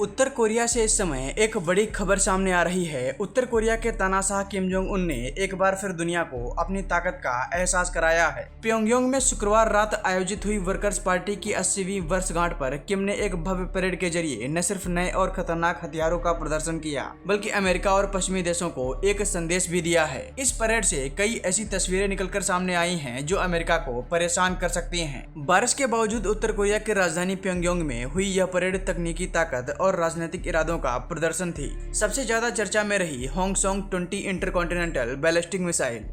उत्तर Korea से इस समय एक बड़ी खबर सामने आ रही है। उत्तर कोरिया के तानाशाह किम जोंग उन ने एक बार फिर दुनिया को अपनी ताकत का एहसास कराया है। प्योंगयांग में शुक्रवार रात आयोजित हुई वर्कर्स पार्टी की 80वीं वर्षगांठ पर किम ने एक भव्य परेड के जरिए न सिर्फ नए और खतरनाक हथियारों का प्रदर्शन किया, बल्कि अमेरिका और पश्चिमी देशों को एक संदेश भी दिया है। इस परेड से कई ऐसी तस्वीरें निकलकर सामने आई हैं जो अमेरिका को परेशान कर सकती हैं। बारिश के बावजूद उत्तर कोरिया की राजधानी प्योंगयांग में हुई यह परेड तकनीकी ताकत और राजनीतिक इरादों का प्रदर्शन थी। सबसे ज्यादा चर्चा में रही होंगसोंग 20 इंटरकॉन्टिनेंटल बैलिस्टिक मिसाइल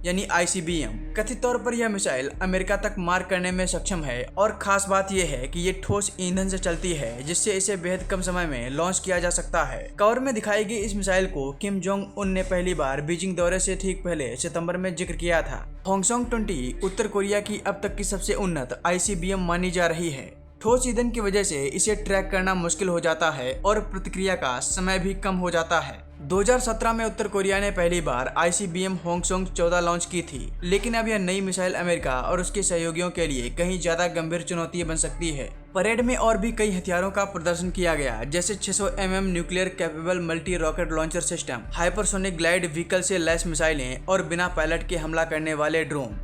यानी ICBM। कथित तौर पर यह मिसाइल अमेरिका तक मार करने में सक्षम है और खास बात यह है कि ये ठोस ईंधन से चलती है, जिससे इसे बेहद कम समय में लॉन्च किया जा सकता है। कवर में दिखाई गई इस मिसाइल को किम जोंग उन ने पहली बार बीजिंग दौरे से ठीक पहले सितंबर में जिक्र किया था। होंगसोंग 20 उत्तर कोरिया की अब तक की सबसे उन्नत ICBM मानी जा रही है। ठोस ईंधन की वजह से इसे ट्रैक करना मुश्किल हो जाता है और प्रतिक्रिया का समय भी कम हो जाता है। 2017 में उत्तर कोरिया ने पहली बार ICBM होंगसोंग 14 लॉन्च की थी, लेकिन अब यह नई मिसाइल अमेरिका और उसके सहयोगियों के लिए कहीं ज्यादा गंभीर चुनौती बन सकती है। परेड में और भी कई हथियारों का प्रदर्शन किया गया, जैसे 600 mm nuclear capable multi rocket launcher system, hypersonic glide vehicle से लैस मिसाइलें और बिना पायलट के हमला करने वाले ड्रोन।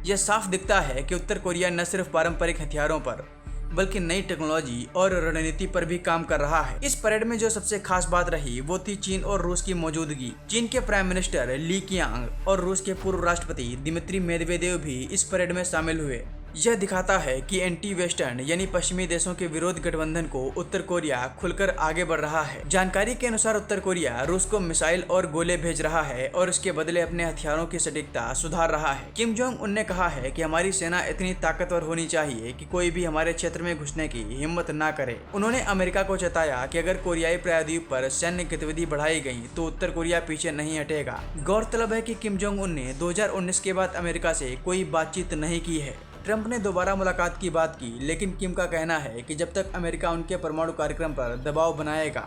यह साफ दिखता है कि उत्तर कोरिया न सिर्फ पारंपरिक हथियारों पर बल्कि नई टेक्नोलॉजी और रणनीति पर भी काम कर रहा है। इस परेड में जो सबसे खास बात रही वो थी चीन और रूस की मौजूदगी। चीन के प्राइम मिनिस्टर ली कीयांग और रूस के पूर्व राष्ट्रपति दिमित्री मेदवेदेव भी इस परेड में शामिल हुए। यह दिखाता है कि एंटी वेस्टर्न यानी पश्चिमी देशों के विरोध गठबंधन को उत्तर कोरिया खुलकर आगे बढ़ रहा है। जानकारी के अनुसार उत्तर कोरिया रूस को मिसाइल और गोले भेज रहा है और इसके बदले अपने हथियारों की सटीकता सुधार रहा है। किम जोंग उन ने कहा है कि हमारी सेना इतनी ताकतवर होनी चाहिए कि कोई भी हमारे क्षेत्र में घुसने की हिम्मत न करे। उन्होंने अमेरिका को चेताया कि अगर कोरियाई प्रायद्वीप पर सैन्य गतिविधि बढ़ाई गई तो उत्तर कोरिया पीछे नहीं हटेगा। गौरतलब है कि किम जोंग उन ने 2019 के बाद अमेरिका से कोई बातचीत नहीं की है। ट्रंप ने दोबारा मुलाकात की बात की, लेकिन किम का कहना है कि जब तक अमेरिका उनके परमाणु कार्यक्रम पर दबाव बनाएगा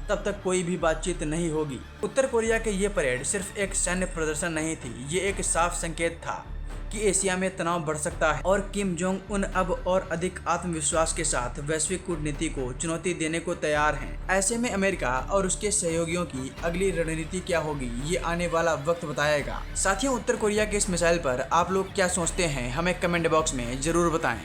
तब तक कोई भी बातचीत नहीं होगी। उत्तर कोरिया के ये परेड सिर्फ एक सैन्य प्रदर्शन नहीं थी, ये एक साफ संकेत था कि एशिया में तनाव बढ़ सकता है और किम जोंग उन अब और अधिक आत्मविश्वास के साथ वैश्विक कूटनीति को चुनौती देने को तैयार हैं। ऐसे में अमेरिका और उसके सहयोगियों की अगली रणनीति क्या होगी, ये आने वाला वक्त बताएगा। साथियों, उत्तर कोरिया के इस मिसाइल पर आप लोग क्या सोचते हैं, हमें कमेंट बॉक्स में जरूर बताएं।